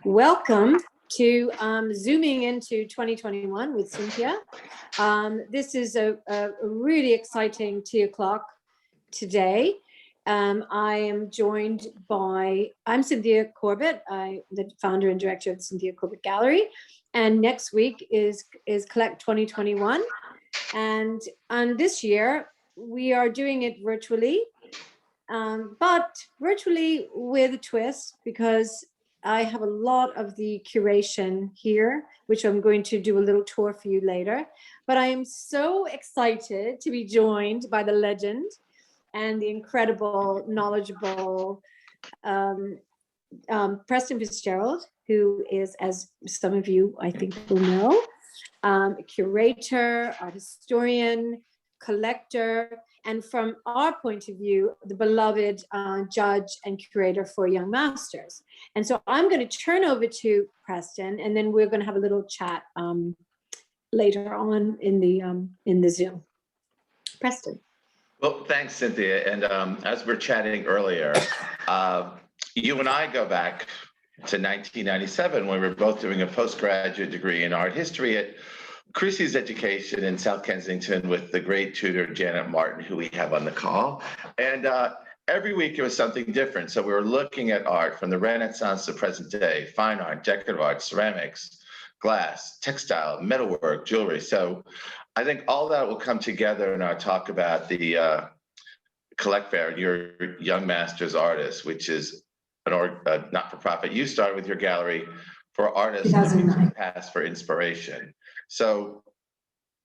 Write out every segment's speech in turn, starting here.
Welcome to Zooming into 2021 with Cynthia. This is a really exciting 2 o'clock today. I am joined by, I'm Cynthia Corbett, I'm the founder and director of the Cynthia Corbett Gallery. And next week is Collect 2021. And this year, we are doing it virtually, but virtually with a twist, because I have a lot of the curation here, which I'm going to do a little tour for you later. But I am so excited to be joined by the legend and the incredible, knowledgeable Preston Fitzgerald, who is, as some of you I think will know, a curator, art historian, collector, and from our point of view, the beloved judge and curator for young masters. And so I'm going to turn over to Preston, and then we're going to have a little chat later on in the Zoom. Preston. Well, thanks, Cynthia. And as we're chatting earlier, you and I go back to 1997 when we were both doing a postgraduate degree in art history at Christie's Education in South Kensington with the great tutor Janet Martin, who we have on the call. And every week it was something different. So we were looking at art from the Renaissance to present day, fine art, decorative art, ceramics, glass, textile, metalwork, jewelry. So I think all that will come together in our talk about the Collect Fair, your Young Masters Artists, which is an not-for-profit you started with your gallery for artists looking to the past for inspiration. So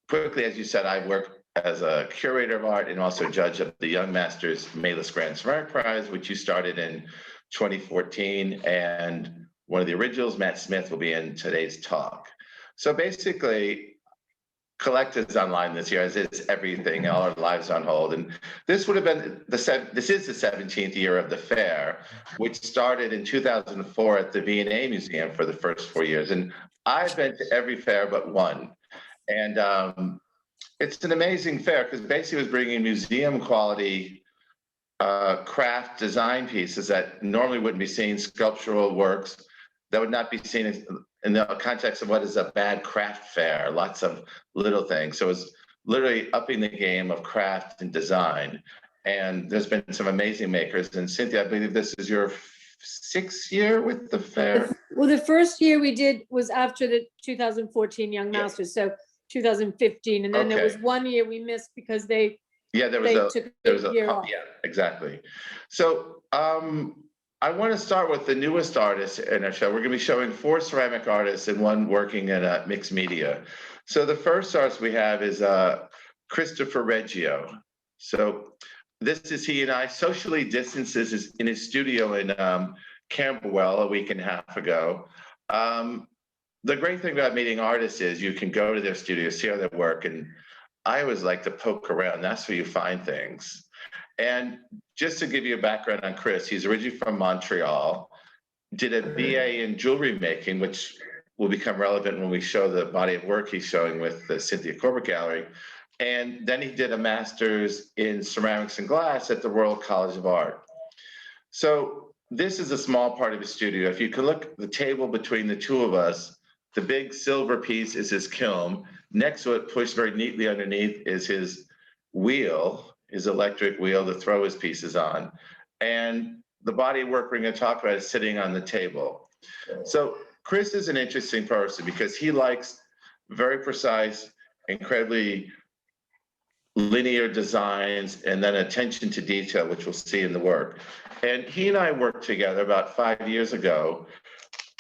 quickly, as you said, I work as a curator of art and also judge of the Young Masters Mayless Grand Ceramic Prize, which you started in 2014. And one of the originals, Matt Smith, will be in today's talk. So basically, Collect is online this year, as is everything, all our lives on hold. And this would have been this is the 17th year of the fair, which started in 2004 at the V&A Museum for the first 4 years. And I've been to every fair but one. And it's an amazing fair because basically it was bringing museum quality craft design pieces that normally wouldn't be seen, sculptural works that would not be seen in the context of what is a bad craft fair, lots of little things. So it's literally upping the game of craft and design. And there's been some amazing makers. And Cynthia, I believe this is your 6th year with the fair? Well, the first year we did was after the 2014 Young Masters, so 2015. And then there was 1 year we missed because they took a year off. Yeah, exactly. So I want to start with the newest artist in our show. We're going to be showing 4 ceramic artists and 1 working in mixed media. So the first artist we have is Christopher Reggio. So this is he and I socially distances in his studio in Camberwell a week and a half ago. The great thing about meeting artists is you can go to their studio, see how they work, and I always like to poke around. That's where you find things. And just to give you a background on Chris, he's originally from Montreal, did a BA in jewelry making, which will become relevant when we show the body of work he's showing with the Cynthia Corbett Gallery. And then he did a master's in ceramics and glass at the Royal College of Art. So this is a small part of his studio. If you can look at the table between the two of us, the big silver piece is his kiln. Next to it, pushed very neatly underneath, is his wheel, his electric wheel to throw his pieces on. And the body of work we're going to talk about is sitting on the table. So Chris is an interesting person because he likes very precise, incredibly linear designs and then attention to detail, which we'll see in the work. And he and I worked together about 5 years ago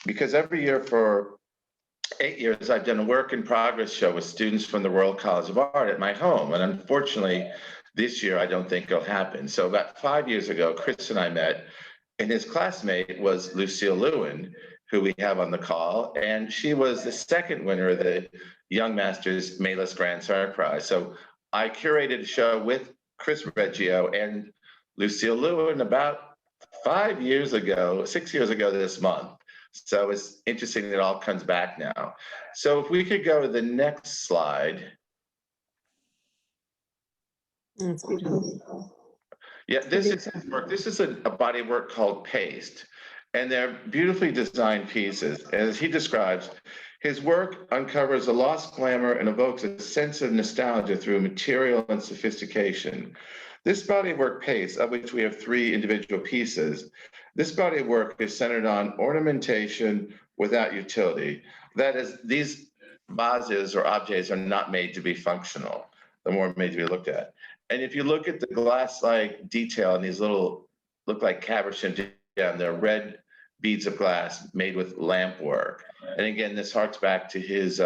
because every year for 8 years, I've done a work in progress show with students from the Royal College of Art at my home. And unfortunately, this year, I don't think it'll happen. So about 5 years ago, Chris and I met, and his classmate was Lucio Lewin, who we have on the call. And she was the 2nd winner of the Young Masters Mayless Grand Ceramic Prize. So I curated a show with Chris Reggio and Lucio Lewin about 5 years ago, 6 years ago this month. So it's interesting that it all comes back now. So if we could go to the next slide. That's beautiful. Yeah, this is his work. This is a body of work called Paste. And they're beautifully designed pieces. As he describes, his work uncovers a lost glamour and evokes a sense of nostalgia through material and sophistication. This body of work pace, of which we have 3 individual pieces, this body of work is centered on ornamentation without utility. That is, these vases or objects are not made to be functional. They're more made to be looked at. And if you look at the glass-like detail in these little, look like cabochon down there, red beads of glass made with lamp work. And again, this harks back to his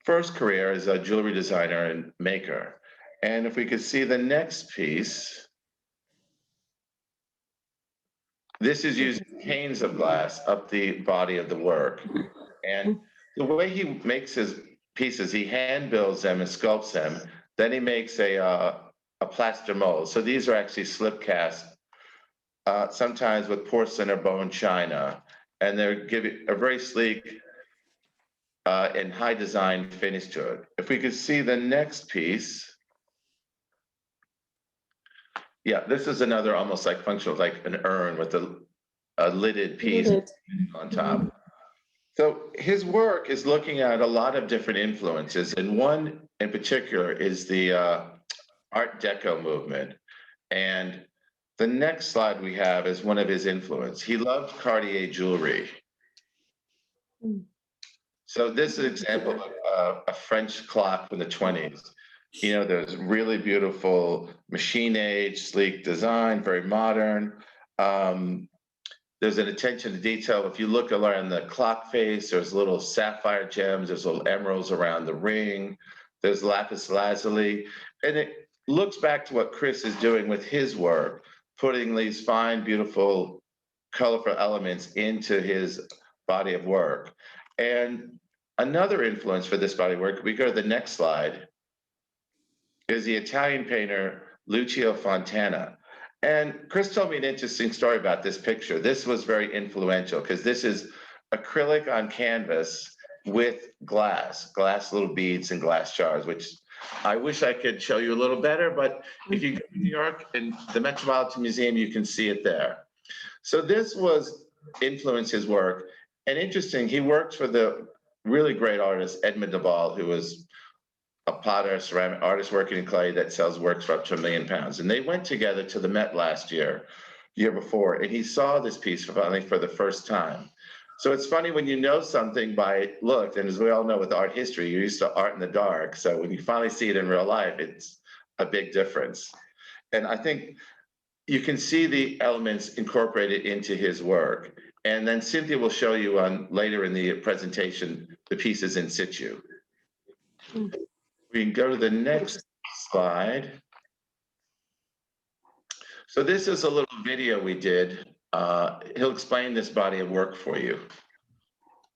first career as a jewelry designer and maker. And if we could see the next piece, this is using panes of glass up the body of the work. And the way he makes his pieces, he hand builds them and sculpts them. Then he makes a plaster mold. So these are actually slip cast, sometimes with porcelain or bone china. And they're giving a very sleek and high design finish to it. If we could see the next piece. Yeah, this is another almost like functional, like an urn with a lidded piece on top. So his work is looking at a lot of different influences, and one in particular is the Art Deco movement. And the next slide we have is one of his influence. He loved Cartier jewelry. So this is an example of a French clock from the 20s. You know, there's really beautiful machine age, sleek design, very modern. There's an attention to detail. If you look around the clock face, there's little sapphire gems, there's little emeralds around the ring, there's lapis lazuli. And it looks back to what Chris is doing with his work, putting these fine, beautiful, colorful elements into his body of work. And another influence for this body of work, we go to the next slide, is the Italian painter Lucio Fontana. And Chris told me an interesting story about this picture. This was very influential because this is acrylic on canvas with glass little beads and glass jars, which I wish I could show you a little better, but if you go to New York and the Metropolitan Museum, you can see it there. So this was influenced his work. And interesting, he worked for the really great artist, Edmund Duval, who was a potter, ceramic artist working in clay that sells works for up to £1 million. And they went together to the Met last year before, and he saw this piece finally for the first time. So it's funny when you know something by look, and as we all know with art history, you're used to art in the dark. So when you finally see it in real life, it's a big difference. And I think you can see the elements incorporated into his work. And then Cynthia will show you on later in the presentation, the pieces in situ. We can go to the next slide. So this is a little video we did. He'll explain this body of work for you.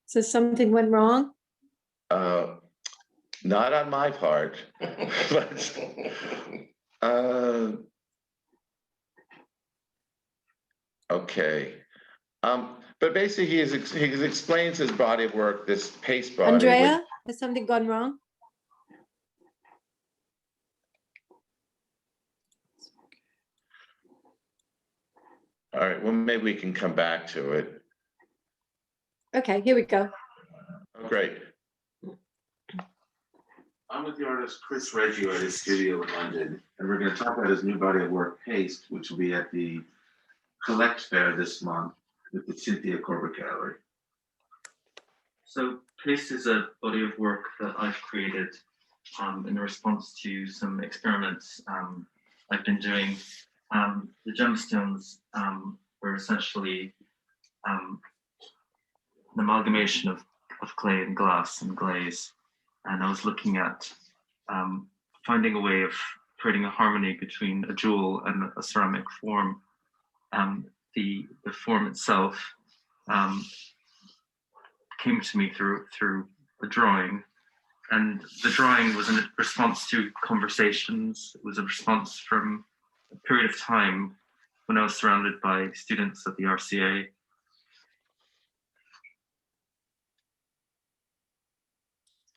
So something went wrong? Not on my part, but okay. But basically he explains his body of work, this paste body. Andrea, has something gone wrong? All right, well, maybe we can come back to it. Okay, here we go. Oh, great. I'm with the artist Chris Reggio at his studio in London, and we're going to talk about his new body of work, Paste, which will be at the Collect Fair this month with the Cynthia Corbett Gallery. So Paste is a body of work that I've created in response to some experiments I've been doing. The gemstones were essentially an amalgamation of clay and glass and glaze. And I was looking at finding a way of creating a harmony between a jewel and a ceramic form. The form itself came to me through a drawing. And the drawing was in response to conversations. It was a response from a period of time when I was surrounded by students at the RCA.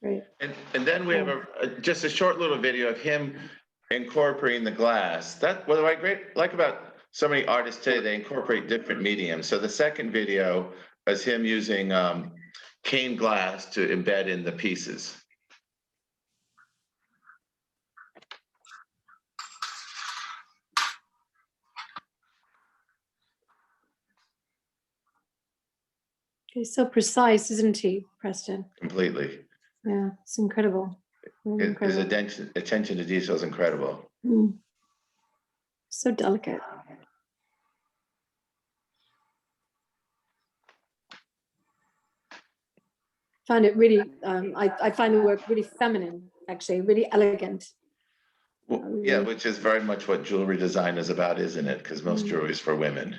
Great. And then we have just a short little video of him incorporating the glass. That what I like about so many artists today, they incorporate different mediums. So the second video is him using cane glass to embed in the pieces. He's so precise, isn't he, Preston? Completely. Yeah, it's incredible. Really His incredible. attention to detail is incredible. So delicate. Find it really, I find the work really feminine, actually, really elegant. Well, yeah, which is very much what jewelry design is about, isn't it? Because most jewelry is for women.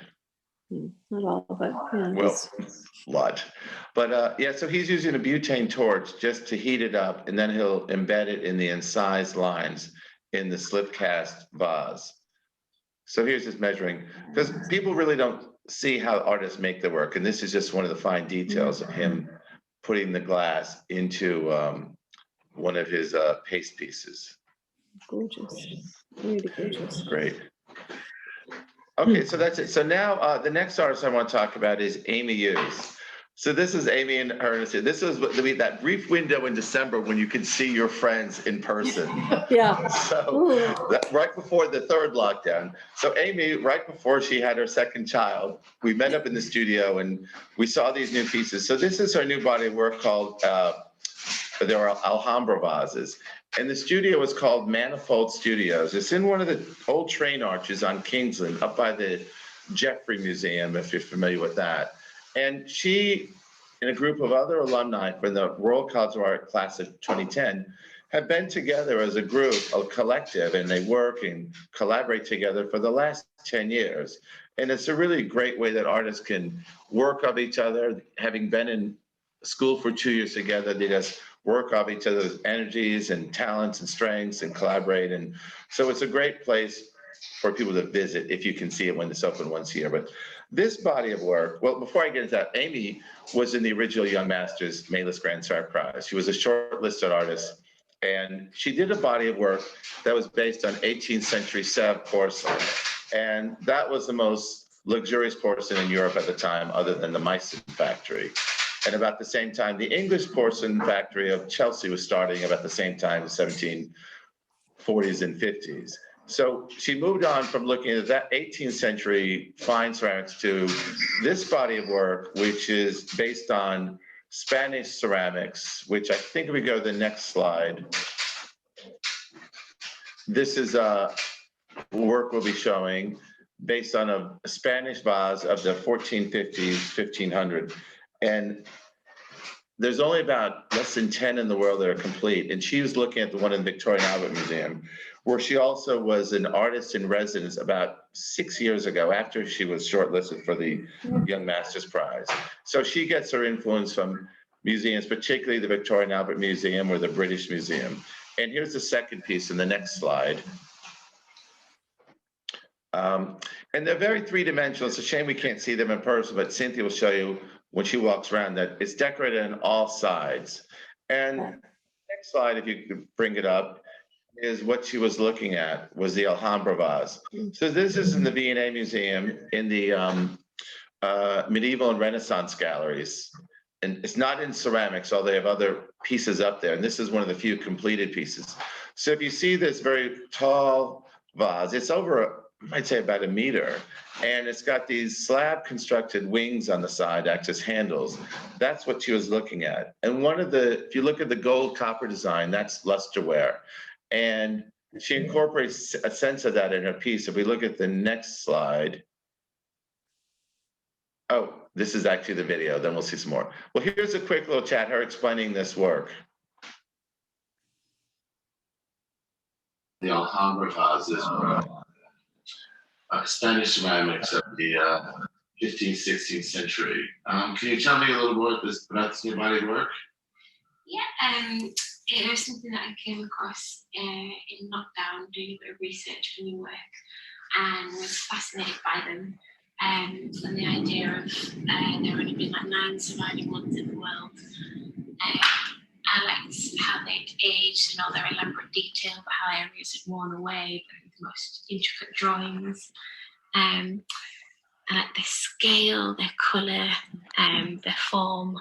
Not all, but yeah. Well, a lot. But yeah, so he's using a butane torch just to heat it up, and then he'll embed it in the incised lines in the slip cast vase. So here's his measuring, because people really don't see how artists make the work, and this is just one of the fine details of him putting the glass into one of his paste pieces. Gorgeous, really gorgeous. Great. Okay, so that's it. So now the next artist I want to talk about is Amy Hughes. So this is Amy and Ernest. This is that brief window in December when you can see your friends in person. Yeah. So right before the third lockdown. So Amy, right before she had her second child, we met up in the studio and we saw these new pieces. So this is her new body of work called, there are Alhambra vases. And the studio was called Manifold Studios. It's in one of the old train arches on Kingsland, up by the Jeffrey Museum, if you're familiar with that. And she, and a group of other alumni from the Royal College of Art class of 2010, have been together as a group, a collective, and they work and collaborate together for the last 10 years. And it's a really great way that artists can work off each other. Having been in school for 2 years together, they just work off each other's energies and talents and strengths and collaborate. And so it's a great place for people to visit if you can see it when it's open once a year. But this body of work, well, before I get into that, Amy was in the original Young Masters Mayless Grand Star Prize. She was a shortlisted artist, and she did a body of work that was based on 18th century Sèvres porcelain. And that was the most luxurious porcelain in Europe at the time, other than the Meissen factory. And about the same time, the English porcelain factory of Chelsea was starting about the same time, the 1740s and 50s. So she moved on from looking at that 18th century fine ceramics to this body of work, which is based on Spanish ceramics, which I think if we go to the next slide, this is a work we'll be showing based on a Spanish vase of the 1450s, 1500. And there's only about less than 10 in the world that are complete. And she was looking at the one in the Victoria and Albert Museum, where she also was an artist in residence about 6 years ago after she was shortlisted for the Young Masters Prize. So she gets her influence from museums, particularly the Victoria and Albert Museum or the British Museum. And here's the second piece in the next slide. And they're very three-dimensional. It's a shame we can't see them in person, but Cynthia will show you when she walks around that it's decorated on all sides. And next slide, if you could bring it up, is what she was looking at, was the Alhambra vase. So this is in the V&A Museum in the medieval and Renaissance galleries. And it's not in ceramics, although they have other pieces up there. And this is one of the few completed pieces. So if you see this very tall vase, it's over, I might say about 1 meter. And it's got these slab constructed wings on the side, act as handles. That's what she was looking at. And one of the, if you look at the gold copper design, that's lusterware. And she incorporates a sense of that in her piece. If we look at the next slide. Oh, this is actually the video, then we'll see some more. Well, here's a quick little chat, her explaining this work. The Alhambra vases were Spanish ceramics of the 15th, 16th century. Can you tell me a little more about this new body of work? Yeah, it was something that I came across in lockdown, doing a bit of research for new work, and was fascinated by them. And the idea of there only being like 9 surviving ones in the world. I liked how they'd aged and all their elaborate detail, but how areas had worn away, but the most intricate drawings. And like the scale, their colour, their form.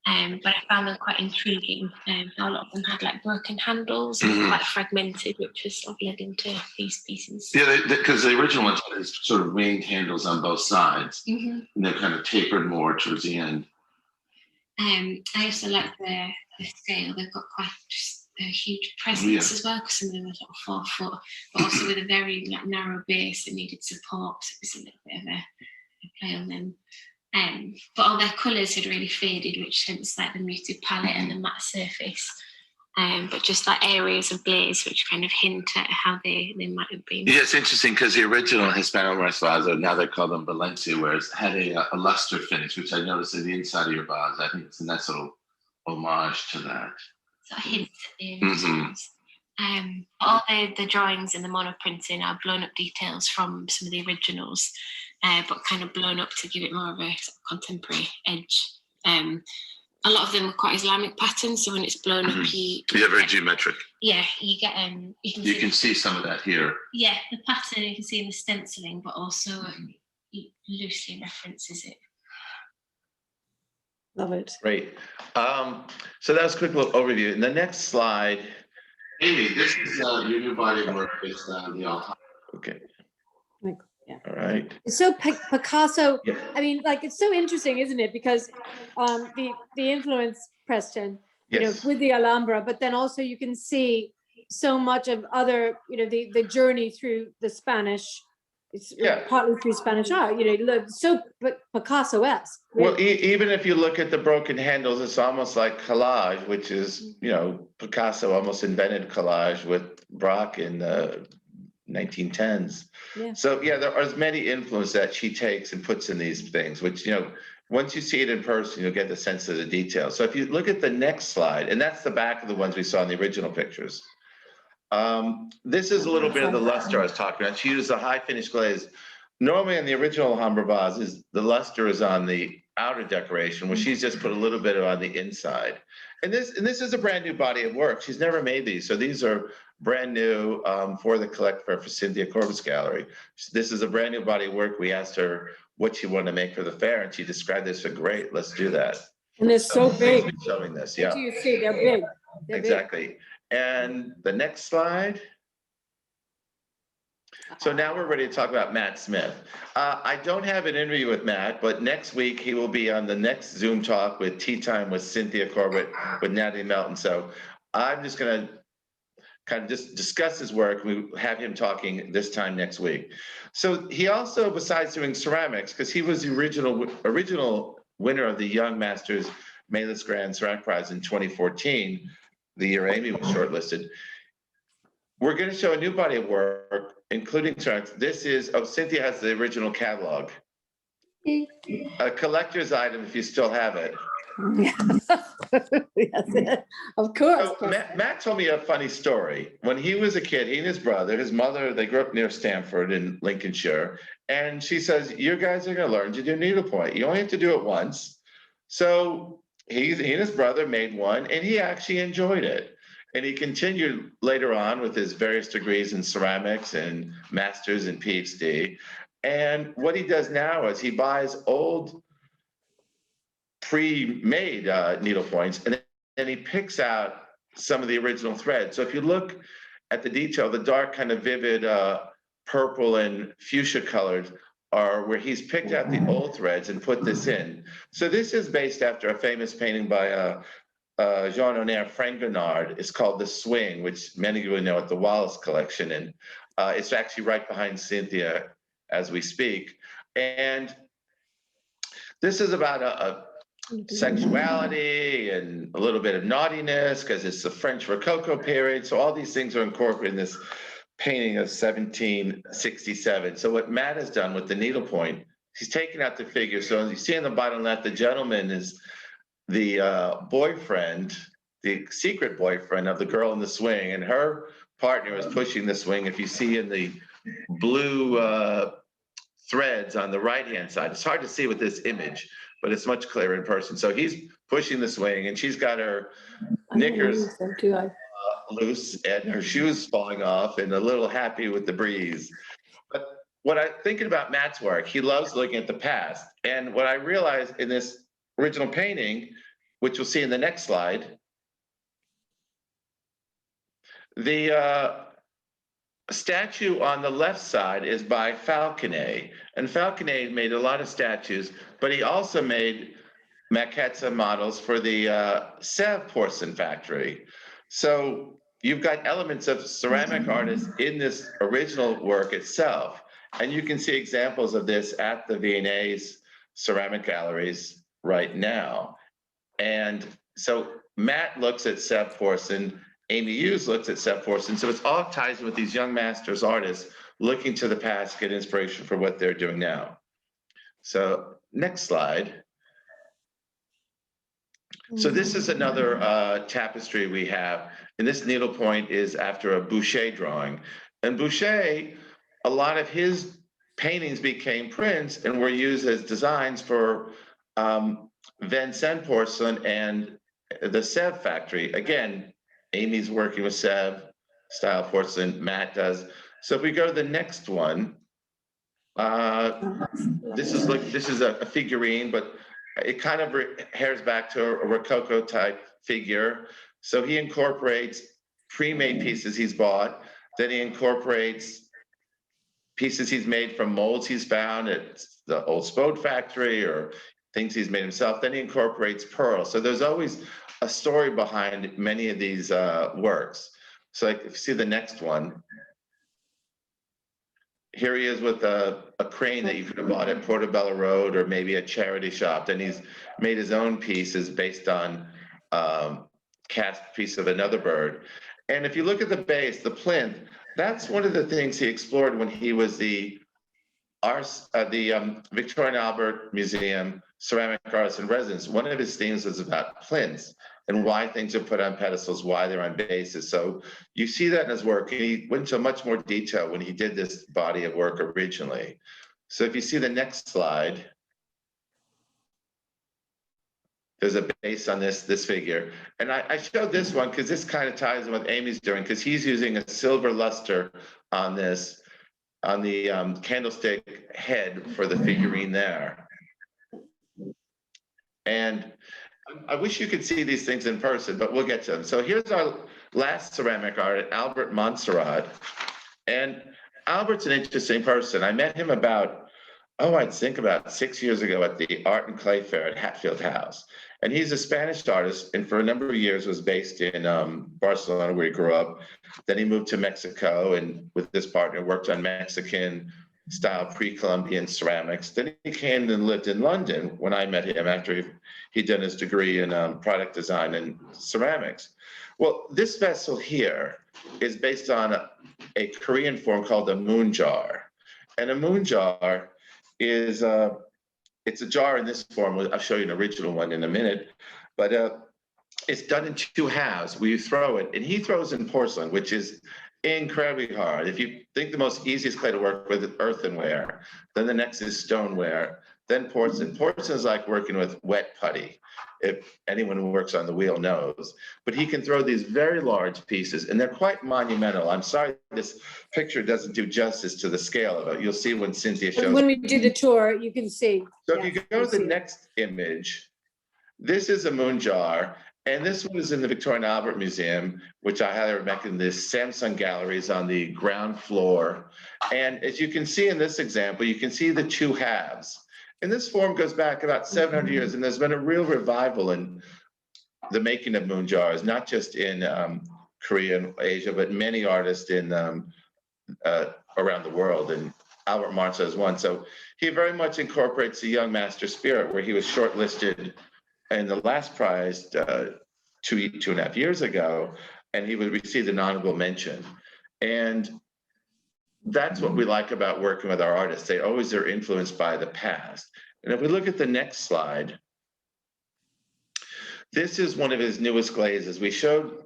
But I found them quite intriguing. A lot of them had like broken handles and quite fragmented, which was sort of led into these pieces. Yeah, because the original ones had sort of winged handles on both sides, and they're kind of tapered more towards the end. I also like the scale. They've got quite just a huge presence as well, because some of them are sort of 4 foot, but also with a very like narrow base that needed support. So it was a little bit of a play on them. But all their colours had really faded, which hence like the muted palette and the matte surface. But just like areas of glaze which kind of hint at how they might have been. Yeah, it's interesting because the original Hispano-Morris vase, now they call them Valencia, whereas had a luster finish, which I noticed in the inside of your vase. I think it's a nice little homage to that. Sort of hints at the originals. All the drawings and the monoprinting are blown up details from some of the originals, but kind of blown up to give it more of a sort of contemporary edge. A lot of them are quite Islamic patterns, so when it's blown up, very geometric. Yeah, you get you can see some of that here. Yeah, the pattern you can see in the stenciling, but also it loosely references it. Love it. Great. So that was a quick little overview. In the next slide. Amy, this is your new body of work based on the Alhambra. Okay. Yeah. All right. So Picasso, Yeah. I mean, like, it's so interesting, isn't it? Because the influence, Preston, you know, with the Alhambra, but then also you can see so much of other, you know, the journey through the Spanish, it's partly through Spanish art, you know, so Picasso-esque. Really. Well, even if you look at the broken handles, it's almost like collage, which is, you know, Picasso almost invented collage with Braque in the 1910s. Yeah. So yeah, there are as many influences that she takes and puts in these things, which, you know, once you see it in person, you'll get the sense of the detail. So if you look at the next slide, and that's the back of the ones we saw in the original pictures. This is a little bit of the luster I was talking about. She used a high finish glaze. Normally in the original Alhambra vases, the luster is on the outer decoration, where she's just put a little bit on the inside. And this is a brand new body of work. She's never made these. So these are brand new for the collector for Cynthia Corbett's gallery. This is a brand new body of work. We asked her what she wanted to make for the fair, and she described this as great. Let's do that. And they're so big. Showing this, What do you see? They're big. They're exactly. Big. And the next slide. So now we're ready to talk about Matt Smith. I don't have an interview with Matt, but next week he will be on the next Zoom talk with Tea Time with Cynthia Corbett, with Natalie Melton. So I'm just going to kind of just discuss his work. We have him talking this time next week. So he also, besides doing ceramics, because he was the original winner of the Young Masters Maylis Grand Ceramic Prize in 2014, the year Amy was shortlisted. We're going to show a new body of work, including ceramics. This is, Cynthia has the original catalog. A collector's item if you still have it. Yes, of course. So Matt told me a funny story. When he was a kid, he and his brother, his mother, they grew up near Stamford in Lincolnshire. And she says, you guys are going to learn to do needlepoint. You only have to do it once. So he and his brother made one, and he actually enjoyed it. And he continued later on with his various degrees in ceramics and masters and PhD. And what he does now is he buys old pre-made needle points, and then he picks out some of the original threads. So if you look at the detail, the dark kind of vivid purple and fuchsia colored are where he's picked out the old threads and put this in. So this is based after a famous painting by Jean-Honoré Fragonard. It's called The Swing, which many of you know at the Wallace collection. And it's actually right behind Cynthia as we speak. And this is about a sexuality and a little bit of naughtiness because it's the French Rococo period. So all these things are incorporated in this painting of 1767. So what Matt has done with the needlepoint, he's taken out the figure. So as you see on the bottom left, the gentleman is the boyfriend, the secret boyfriend of the girl in the swing, and her partner is pushing the swing. If you see in the blue threads on the right-hand side, it's hard to see with this image, but it's much clearer in person. So he's pushing the swing, and she's got her knickers loose and her shoes falling off and a little happy with the breeze. But what I'm thinking about Matt's work, he loves looking at the past. And what I realized in this original painting, which you'll see in the next slide, the statue on the left side is by Falconet. And Falconet made a lot of statues, but he also made maquettes and models for the Sèvres porcelain factory. So you've got elements of ceramic artists in this original work itself. And you can see examples of this at the V&A's ceramic galleries right now. And so Matt looks at Sèvres porcelain, Amy Hughes looks at Sèvres porcelain. So it's all ties with these young masters artists looking to the past, get inspiration for what they're doing now. So next slide. So this is another tapestry we have. And this needlepoint is after a Boucher drawing. And Boucher, a lot of his paintings became prints and were used as designs for Vincennes porcelain and the Sèvres factory. Again, Amy's working with Sèvres style porcelain, Matt does. So if we go to the next one, this is a figurine, but it kind of hairs back to a Rococo type figure. So he incorporates pre-made pieces he's bought, then he incorporates pieces he's made from molds he's found at the old Spode factory or things he's made himself. Then he incorporates pearl. So there's always a story behind many of these works. So like, if you see the next one, here he is with a crane that you could have bought at Portobello Road or maybe a charity shop. Then he's made his own pieces based on cast piece of another bird. And if you look at the base, the plinth, that's one of the things he explored when he was the Victoria and Albert Museum ceramic artist in residence. One of his themes was about plinths and why things are put on pedestals, why they're on bases. So you see that in his work. He went into much more detail when he did this body of work originally. So if you see the next slide, there's a base on this figure. And I showed this one because this kind of ties in what Amy's doing, because he's using a silver luster on this, on the candlestick head for the figurine there. And I wish you could see these things in person, but we'll get to them. So here's our last ceramic artist, Albert Montserrat. And Albert's an interesting person. I met him about, I'd think about 6 years ago at the Art and Clay Fair at Hatfield House. And he's a Spanish artist, and for a number of years was based in Barcelona, where he grew up. Then he moved to Mexico, and with this partner worked on Mexican style pre-Columbian ceramics. Then he came and lived in London when I met him after he'd done his degree in product design and ceramics. Well, this vessel here is based on a Korean form called a moon jar. And a moon jar is, it's a jar in this form. I'll show you an original one in a minute, but it's done in two halves where you throw it, and he throws in porcelain, which is incredibly hard. If you think the most easiest clay to work with is earthenware, then the next is stoneware, then porcelain. Porcelain is like working with wet putty, if anyone who works on the wheel knows. But he can throw these very large pieces, and they're quite monumental. I'm sorry this picture doesn't do justice to the scale of it. You'll see when Cynthia shows. When we do the tour, you can see. So if you go to the next image, this is a moon jar. And this one is in the Victoria and Albert Museum, which I highly recommend. This Samsung galleries on the ground floor. And as you can see in this example, you can see the two halves. And this form goes back about 700 years, and there's been a real revival in the making of moon jars, not just in Korea and Asia, but many artists in around the world. And Albert Montserrat is one. So he very much incorporates the young master spirit, where he was shortlisted in the last prize 2.5 years ago, and he would receive an honorable mention. And that's what we like about working with our artists. They always are influenced by the past. And if we look at the next slide, this is one of his newest glazes. We showed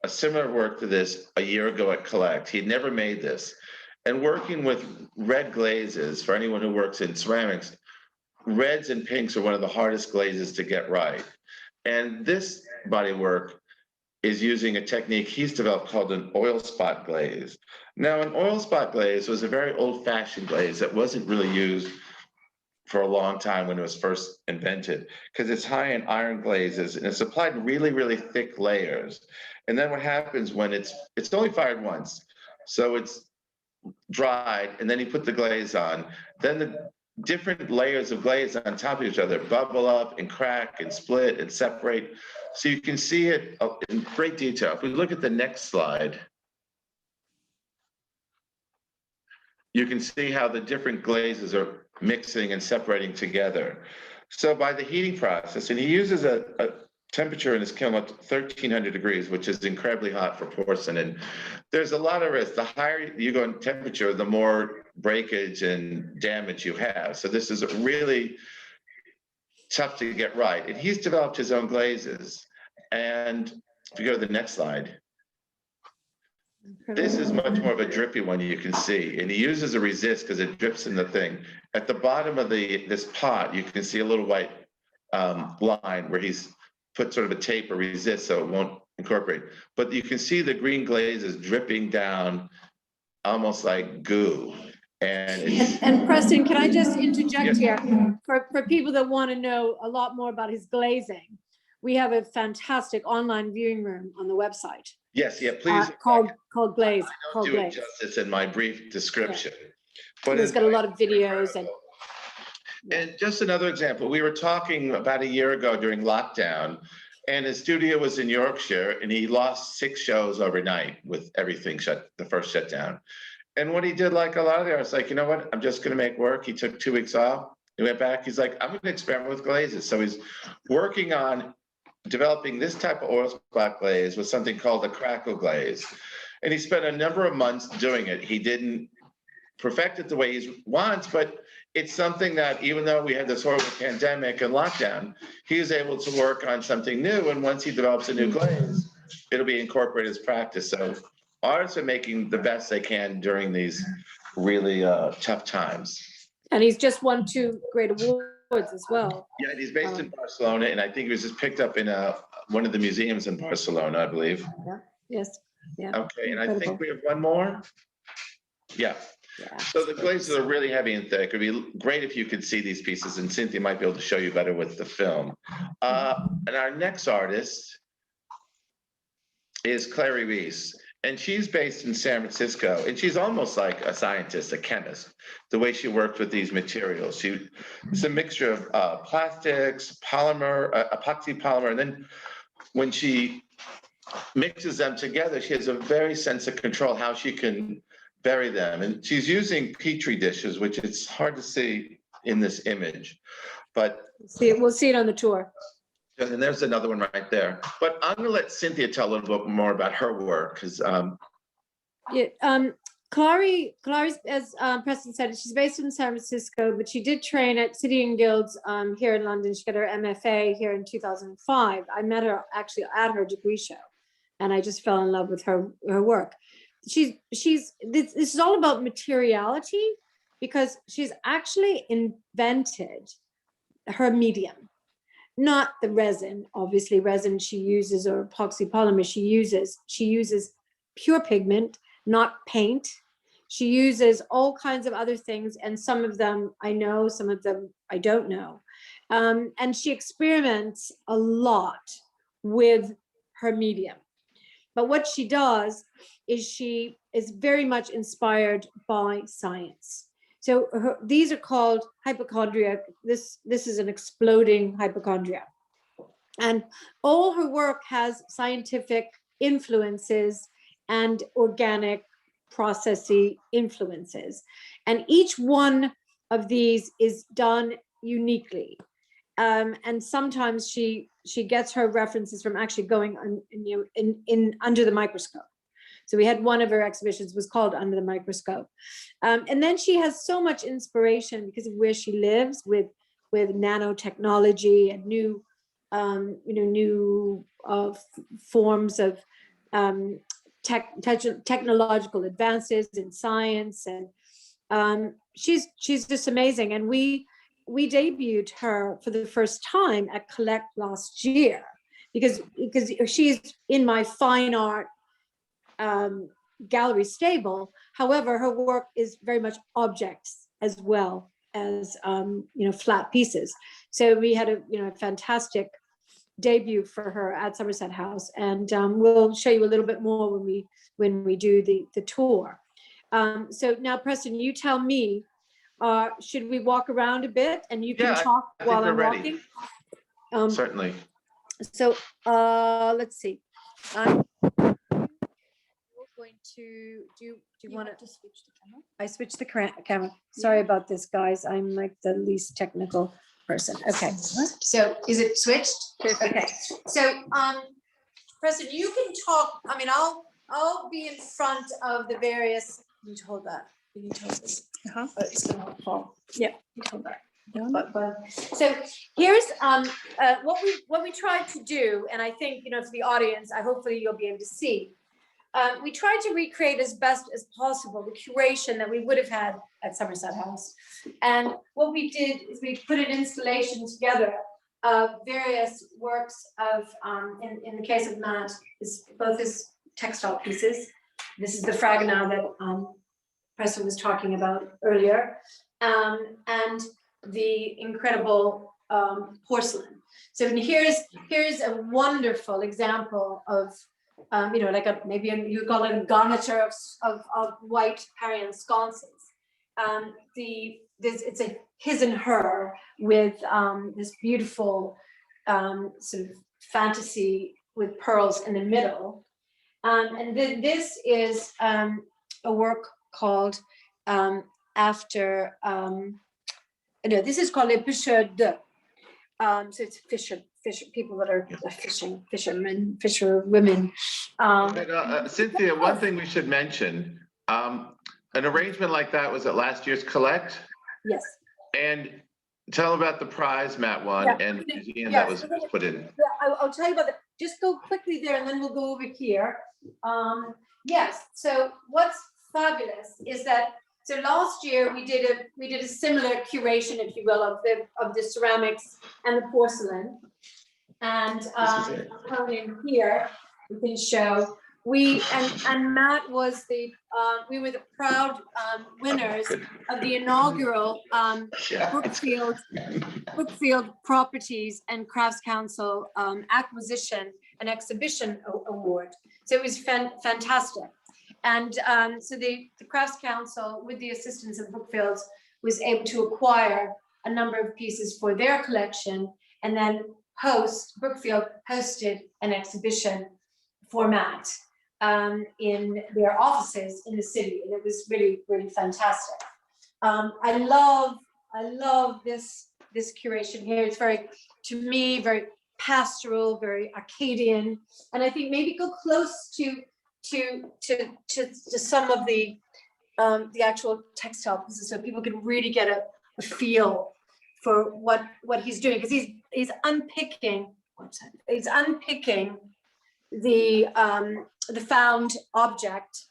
a similar work to this a year ago at Collect. He'd never made this. And working with red glazes, for anyone who works in ceramics, reds and pinks are one of the hardest glazes to get right. And this body of work is using a technique he's developed called an oil spot glaze. Now, an oil spot glaze was a very old-fashioned glaze that wasn't really used for a long time when it was first invented, because it's high in iron glazes and it's applied in really, really thick layers. And then what happens when it's only fired once, so it's dried, and then you put the glaze on, then the different layers of glaze on top of each other bubble up and crack and split and separate. So you can see it in great detail. If we look at the next slide, you can see how the different glazes are mixing and separating together. So by the heating process, and he uses a temperature in his kiln of 1300 degrees, which is incredibly hot for porcelain. And there's a lot of risk. The higher you go in temperature, the more breakage and damage you have. So this is really tough to get right. And he's developed his own glazes. And if you go to the next slide, this is much more of a drippy one, you can see. And he uses a resist because it drips in the thing. At the bottom of this pot, you can see a little white line where he's put sort of a tape or resist so it won't incorporate. But you can see the green glaze is dripping down almost like goo. And Preston, can I just interject Yes. here? For people that want to know a lot more about his glazing, we have a fantastic online viewing room on the website. Yes, yeah, please. Called Glaze. I don't do it justice in my brief description. Yeah. But it's got a lot of videos. And just another example, we were talking about a year ago during lockdown, and his studio was in Yorkshire, and he lost 6 shows overnight with everything the first shutdown. And what he did, like a lot of the artists, like, you know what, I'm just going to make work. He took 2 weeks off. He went back. He's like, I'm going to experiment with glazes. So he's working on developing this type of oil spot glaze with something called a Crackle Glaze. And he spent a number of months doing it. He didn't perfect it the way he wants, but it's something that, even though we had this horrible pandemic and lockdown, he was able to work on something new. And once he develops a new glaze, it'll be incorporated as practice. So artists are making the best they can during these really tough times. And he's just won 2 great awards as well. Yeah, he's based in Barcelona, and I think he was just picked up in one of the museums in Barcelona, I believe. Yeah. Yes. Yeah. Okay, and I think we have one more. Yeah. Yeah. So the glazes are really heavy and thick. It'd be great if you could see these pieces, and Cynthia might be able to show you better with the film. And our next artist is Clary Reese, and she's based in San Francisco, and she's almost like a scientist, a chemist, the way she works with these materials. It's a mixture of plastics, polymer, epoxy polymer, and then when she mixes them together, she has a very sense of control how she can bury them. And she's using Petri dishes, which it's hard to see in this image, but we'll see it on the tour. and there's another one right there. But I'm gonna let Cynthia tell a little bit more about her work, because Clary, as Preston said, she's based in San Francisco, but she did train at City and Guilds here in London. She got her MFA here in 2005. I met her actually at her degree show, and I just fell in love with her work. This is all about materiality, because she's actually invented her medium, not the resin. Obviously, resin she uses, or epoxy polymer she uses pure pigment, not paint. She uses all kinds of other things, and some of them I know, some of them I don't know. And she experiments a lot with her medium. But what she does is she is very much inspired by science. So these are called hypochondria. This is an exploding hypochondria. And all her work has scientific influences and organic processy influences. And each one of these is done uniquely. And sometimes she gets her references from actually going under the microscope. So we had one of her exhibitions was called Under the Microscope. And then she has so much inspiration because of where she lives with nanotechnology and new forms of technological advances in science. And she's just amazing. And we debuted her for the first time at Collect last year. because she's in my fine art gallery stable. However, her work is very much objects as well as flat pieces. So we had a fantastic debut for her at Somerset House, and we'll show you a little bit more when we do the tour. So now, Preston, you tell me, should we walk around a bit and you can talk while I'm walking? Certainly. So let's see. I'm going to do you want to switch the camera? I switched the camera. Sorry about this, guys. I'm like the least technical person. Okay. So is it switched? Okay. So Preston, you can talk. I mean, I'll be in front of the various. You need to hold that. You need to hold this. It's gonna fall. Yeah, you hold that. So here's what we tried to do, and I think for the audience, hopefully you'll be able to see. We tried to recreate as best as possible the curation that we would have had at Somerset House, and what we did is we put an installation together of various works of, in the case of Matt, both his textile pieces. This is the Fragonard that Preston was talking about earlier, and the incredible porcelain. So here's a wonderful example of like maybe you call it a garniture of white Parian sconces. It's a his and her with this beautiful sort of fantasy with pearls in the middle. And this is a work called after this is called Les Pêcheurs de. So it's fisher people that are fishing, fishermen, fisher women. Cynthia, one thing we should mention, an arrangement like that was at last year's Collect. Yes. And tell about the prize Matt won and the museum that was put in. Yeah, I'll tell you about that. Just go quickly there and then we'll go over here. Yes, so what's fabulous is that so last year we did a similar curation, if you will, of the ceramics and the porcelain. And in here we can show and Matt was we were the proud winners of the inaugural Brookfield Properties and Crafts Council Acquisition and Exhibition Award. So it was fantastic. And so the Crafts Council, with the assistance of Brookfield, was able to acquire a number of pieces for their collection, and then Brookfield hosted an exhibition format in their offices in the city, and it was really, really fantastic. I love this curation here. It's to me, very pastoral, very Arcadian, and I think maybe go close to some of the actual textile pieces, so people can really get a feel for what he's doing, because he's unpicking the found object,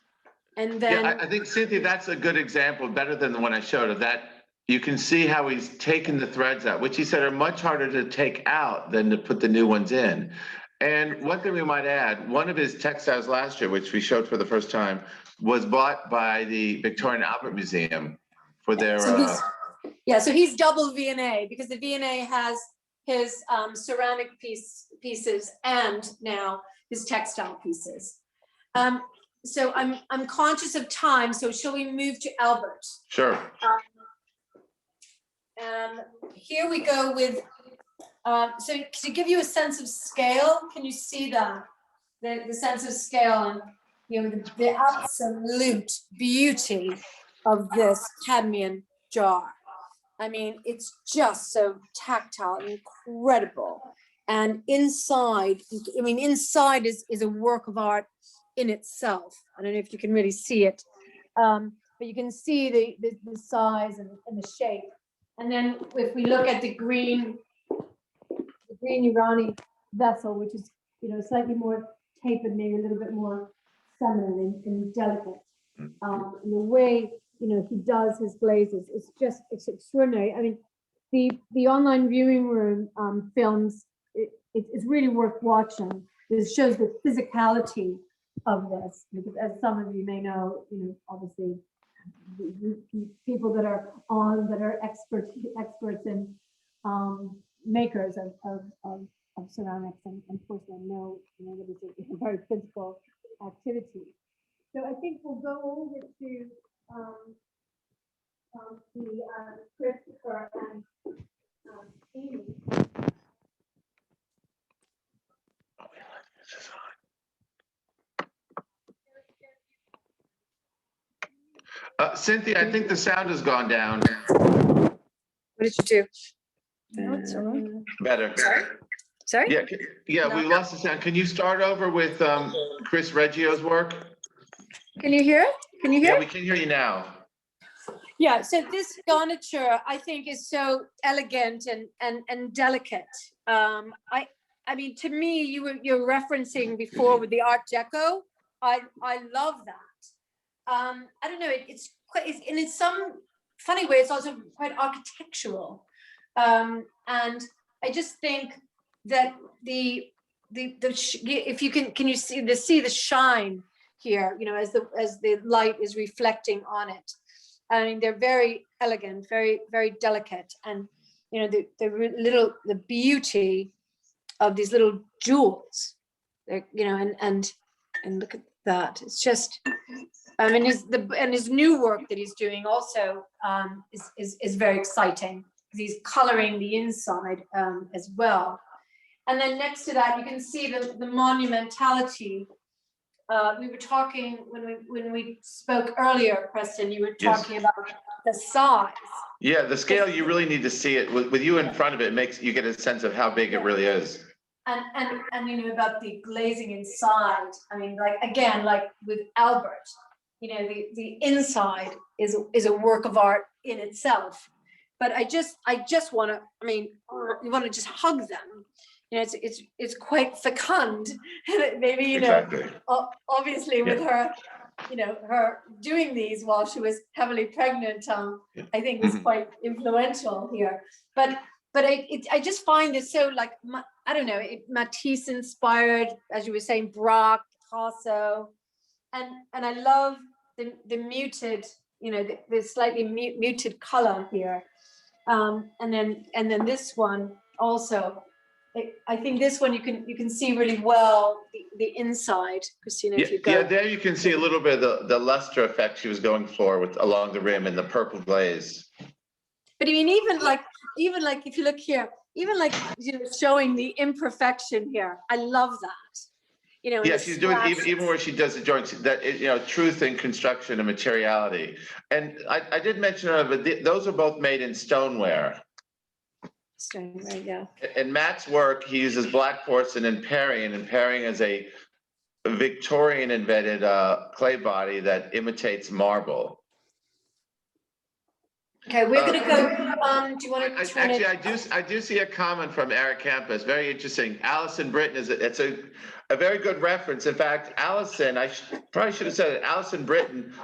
and then I think, Cynthia, that's a good example, better than the one I showed, of that. You can see how he's taken the threads out, which he said are much harder to take out than to put the new ones in. And one thing we might add, one of his textiles last year, which we showed for the first time, was bought by the Victoria and Albert Museum for their. So he's double V&A, because the V&A has his ceramic pieces and now his textile pieces. So I'm conscious of time. So shall we move to Albert? Sure. Here we go with. So to give you a sense of scale, can you see the sense of scale and the absolute beauty of this cadmium jar? I mean, it's just so tactile and incredible. And inside is a work of art in itself. I don't know if you can really see it, but you can see the size and the shape. And then if we look at the green Irani vessel, which is slightly more tapered, maybe a little bit more feminine and delicate. And the way he does his glazes, it's extraordinary. I mean, the online viewing room films it's really worth watching. It shows the physicality of this, because as some of you may know, obviously people that are experts in makers of ceramics and porcelain know, that it's a very physical activity. So I think we'll go over to the Christopher and Amy. Cynthia, I think the sound has gone down. What did you do? No, it's all right. Better. Sorry? Yeah, we lost the sound. Can you start over with Chris Reggio's work? Can you hear it? Can you hear Yeah, it? we can hear you now. Yeah, so this garniture I think is so elegant and delicate. I mean, to me, you're referencing before with the Art Deco. I love that. I don't know, it's quite, and in some funny way, it's also quite architectural. And I just think that if you can you see the shine here, you know, as the light is reflecting on it. I mean, they're very elegant, very, very delicate. And, you know, the beauty of these little jewels, you know, and look at that. It's just, I mean, his new work that he's doing also is very exciting. He's coloring the inside as well. And then next to that, you can see the monumentality. We were talking when we spoke earlier, Preston, you were talking about the size. Yeah, the scale, you really need to see it. With you in front of it, makes you get a sense of how big it really is. And you know, about the glazing inside. I mean, like, again, like with Albert, you know, the inside is a work of art in itself. But I just want to, I mean, you want to just hug them. You know, it's quite fecund. Maybe, you know, Exactly. Obviously with her, you know, her doing these while she was heavily pregnant, I think was quite influential here. But I just find it so, like, I don't know, Matisse inspired, as you were saying, Braque, Picasso, and I love the muted, you know, the slightly muted color here, and then this one also. I think this one you can see really well the inside, Christina. If you go. Yeah, there you can see a little bit of the luster effect she was going for with along the rim and the purple glaze. But I mean, even like if you look here, even like, you know, showing the imperfection here. I love that. You know. Yeah, she's doing even where she does the joints, that, you know, truth in construction and materiality. And I did mention but those are both made in stoneware. Right, yeah. In Matt's work, he uses black porcelain and paring is a Victorian invented clay body that imitates marble. Okay, we're gonna go. Do you want to turn actually, it? I do see a comment from Eric Campus. Very interesting. Alison Britton it's a very good reference. In fact, Alison, probably should have said it. Alison Britton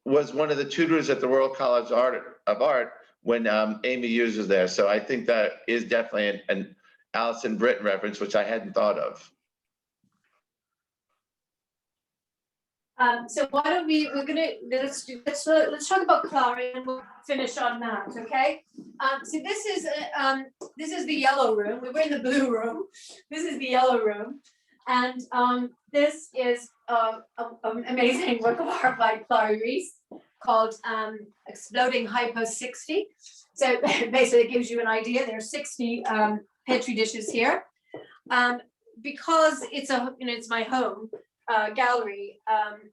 was one of the tutors at the Royal College of Art when Amy Hughes was there. So I think that is definitely an Alison Britton reference, which I hadn't thought of. So why don't let's talk about Clary and we'll finish on that, okay? So this is the yellow room. We were in the blue room. This is the yellow room, and this is an amazing work of art by Clary Reese called Exploding Hypo 60. So basically, it gives you an idea. There are 60 petri dishes here, because it's my home. Gallery,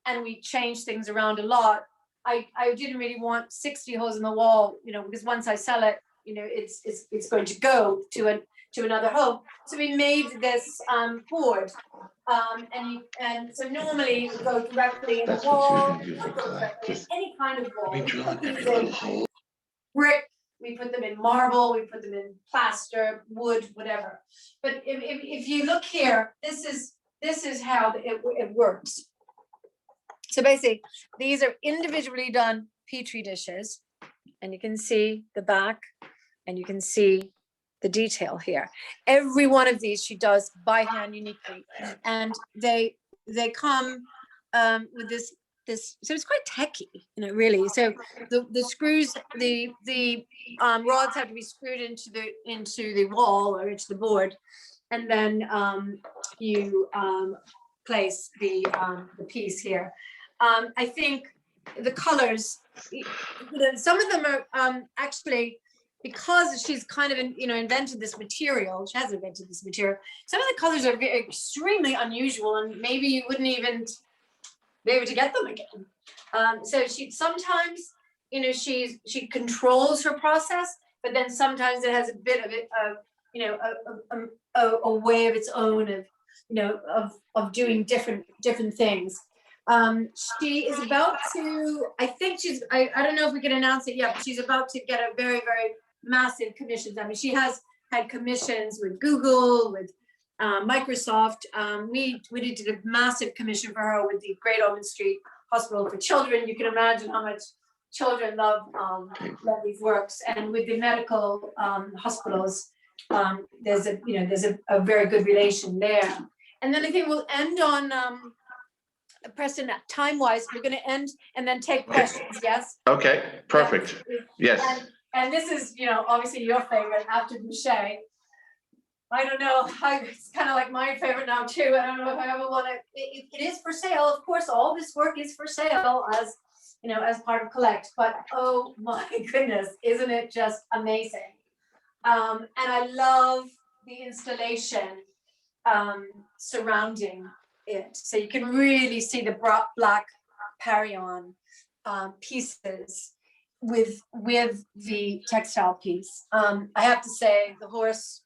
and we change things around a lot. I didn't really want 60 holes in the wall, you know, because once I sell it, you know, it's going to go to another home. So we made this board, and so normally you would go directly in the wall, any kind of wall. Brick. We put them in marble. We put them in plaster, wood, whatever. But if you look here, this is how it works. So basically, these are individually done petri dishes, and you can see the back, and you can see the detail here. Every one of these she does by hand uniquely, and they come with this, so it's quite techy, you know, really. So the screws, the rods have to be screwed into the wall or into the board, and then you place the piece here. I think the colors, you know, some of them are actually, because she's kind of invented this material. She hasn't invented this material. Some of the colors are extremely unusual, and maybe you wouldn't even be able to get them again. So she sometimes, you know, she controls her process, but then sometimes it has a bit of it, a way of its own of, you know, of doing different things. She is about to, I think I don't know if we can announce it yet, but she's about to get a very, very massive commissions. I mean, she has had commissions with Google, with Microsoft. We did a massive commission for her with the Great Ormond Street Hospital for Children. You can imagine how much children love these works. And with the medical hospitals, there's a very good relation there. And then I think we'll end on Preston, time-wise, we're going to end and then take questions. Yes. Okay. Perfect. Yes. And this is, you know, obviously your favorite after Boucher. I don't know. It's kind of like my favorite now too. I don't know if I ever want to. It is for sale, of course. All this work is for sale, as you know, as part of Collect. But oh my goodness, isn't it just amazing? And I love the installation surrounding it, so you can really see the black Parion pieces with the textile piece. I have to say, the horse,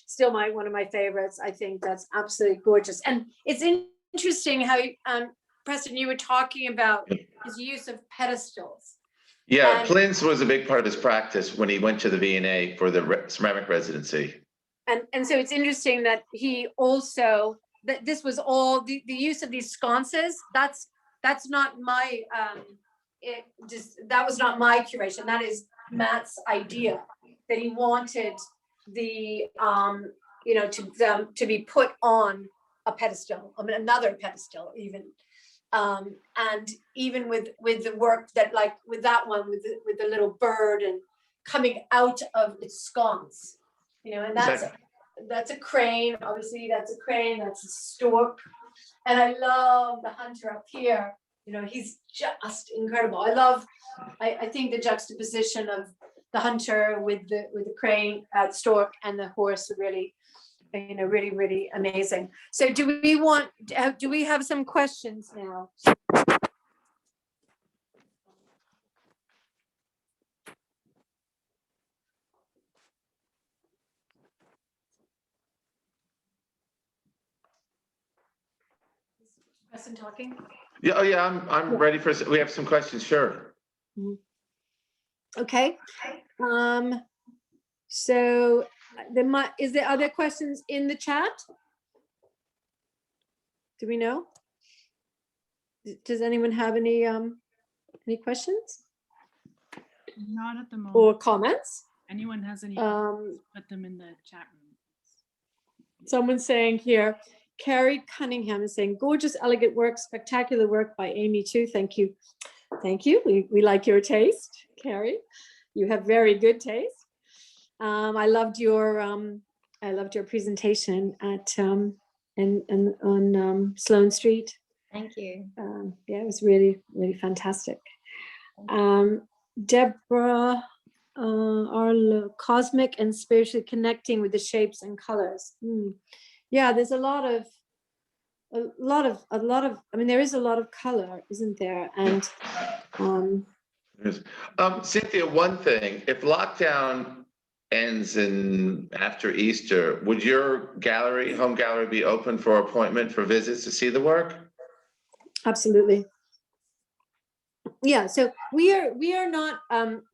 still one of my favorites. I think that's absolutely gorgeous. And it's interesting how Preston, you were talking about his use of pedestals. Yeah, Plin's was a big part of his practice when he went to the V&A for the ceramic residency. And so it's interesting that he also, that this was all the use of these sconces. That's not my that was not my curation. That is Matt's idea, that he wanted the to be put on a pedestal, I mean another pedestal even, and even with the work that, like with that one with the little bird and coming out of its sconce, you know, and that's a crane, obviously that's a crane, that's a stork. And I love the hunter up here, you know, he's just incredible. I think the juxtaposition of the hunter with the crane, the stork, and the horse are really, you know, really amazing. So do we have some questions now? Preston talking? Yeah, oh yeah, I'm ready for, we have some questions, sure. Okay. So is there other questions in the chat? Do we know? Does anyone have any questions? Not at the moment. Or comments? Anyone has any comments, put them in the chat room. Someone's saying here, Carrie Cunningham is saying, gorgeous, elegant work, spectacular work by Amy too. Thank you. Thank you. We like your taste, Carrie. You have very good taste. I loved your presentation at on Sloane Street. Thank you. Yeah, it was really fantastic. Deborah, our cosmic and spiritually connecting with the shapes and colors. Yeah, there's a lot of, I mean, there is a lot of color, isn't there? And Cynthia, one thing, if lockdown ends after Easter, would your home gallery be open for appointment for visits to see the work? Absolutely. Yeah, so we are not,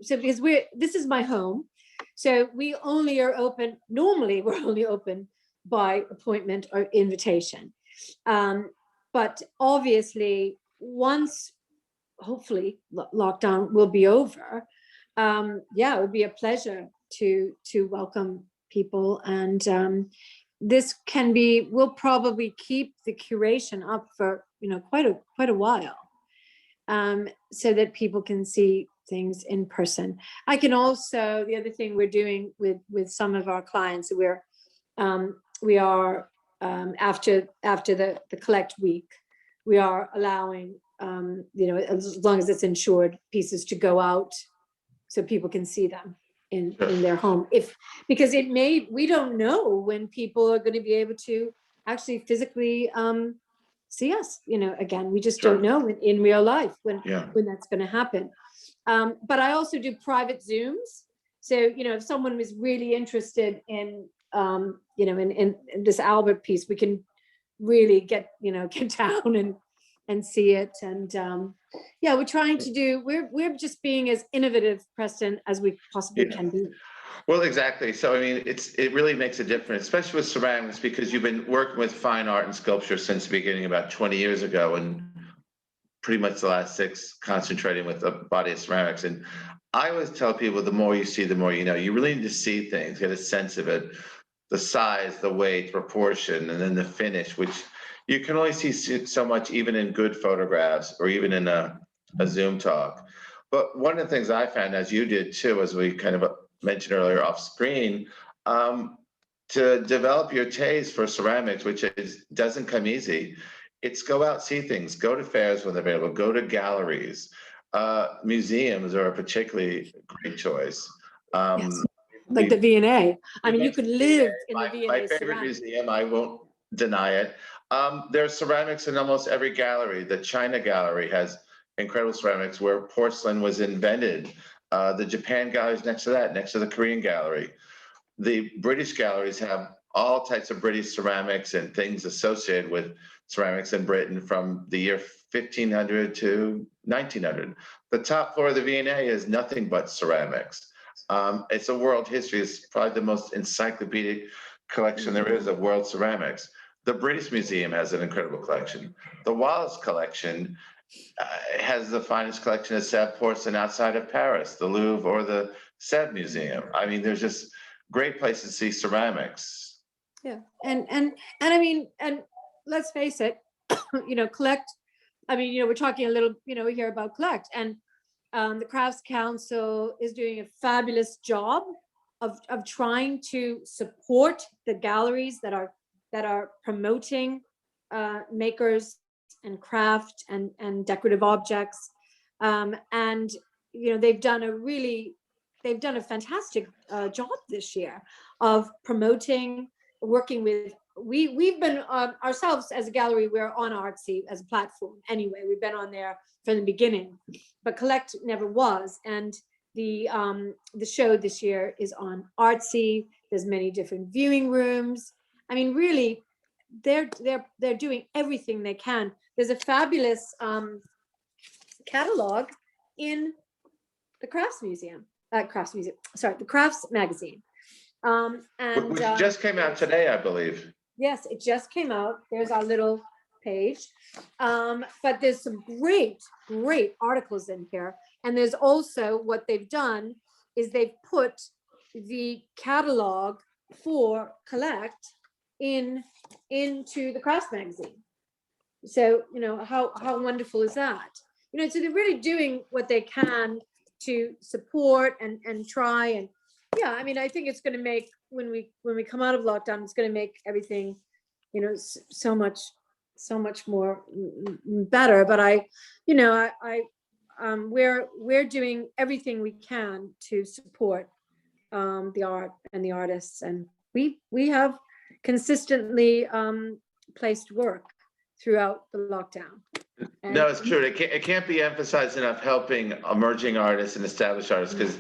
so because this is my home, so we only are open, normally we're only open by appointment or invitation. But obviously, once hopefully lockdown will be over, yeah, it would be a pleasure to welcome people. And this can be, we'll probably keep the curation up for, quite a while, so that people can see things in person. I can also, the other thing we're doing with some of our clients, we are after the collect week, we are allowing, as long as it's insured, pieces to go out so people can see them in their home. Because we don't know when people are going to be able to actually physically see us, again, we just don't know in real life when that's going to happen. But I also do private Zooms. So, if someone was really interested in, in this Albert piece, we can really get down and see it. And we're trying to do, we're just being as innovative, Preston, as we possibly can be. Well, exactly. So, I mean, it really makes a difference, especially with ceramics, because you've been working with fine art and sculpture since the beginning, about 20 years ago, and pretty much the last 6 concentrating with the body of ceramics. And I always tell people, the more you see, the more you know. You really need to see things, get a sense of it, the size, the weight, proportion, and then the finish, which you can only see so much even in good photographs or even in a Zoom talk. But one of the things I found, as you did too, as we kind of mentioned earlier off screen, to develop your taste for ceramics, which doesn't come easy, it's go out, see things, go to fairs when they're available, go to galleries. Museums are a particularly great choice. Yes. Like the V&A. I mean, you could live in the V&A. My favorite museum, I won't deny it. There's ceramics in almost every gallery. The China gallery has incredible ceramics where porcelain was invented. The Japan gallery is next to that, next to the Korean gallery. The British galleries have all types of British ceramics and things associated with ceramics in Britain from the year 1500 to 1900. The top floor of the V&A is nothing but ceramics. It's a world history. It's probably the most encyclopedic collection there is of world ceramics. The British Museum has an incredible collection. The Wallace collection has the finest collection of Sèvres porcelain outside of Paris, the Louvre or the Sèvres Museum. I mean, there's just great places to see ceramics. Yeah, and I mean, and let's face it, collect. I mean, we're talking a little, here about collect, and the Crafts Council is doing a fabulous job of trying to support the galleries that are promoting makers and craft and decorative objects, and they've done a fantastic job this year of promoting, working with. We've been ourselves as a gallery, we're on Artsy as a platform anyway. We've been on there from the beginning, but Collect never was. And the show this year is on Artsy. There's many different viewing rooms. I mean, really, they're doing everything they can. There's a fabulous catalog in the Crafts magazine. Which just came out today, I believe. Yes, it just came out. There's our little page. But there's some great articles in here. And there's also, what they've done is they've put the catalog for Collect into the Crafts magazine. So, how wonderful is that? So they're really doing what they can to support and try. And yeah, I mean, I think it's going to make, when we come out of lockdown, it's going to make everything, so much more better. But we're doing everything we can to support the art and the artists, and we have consistently placed work throughout the lockdown. And no, it's true. It can't be emphasized enough, helping emerging artists and established artists, because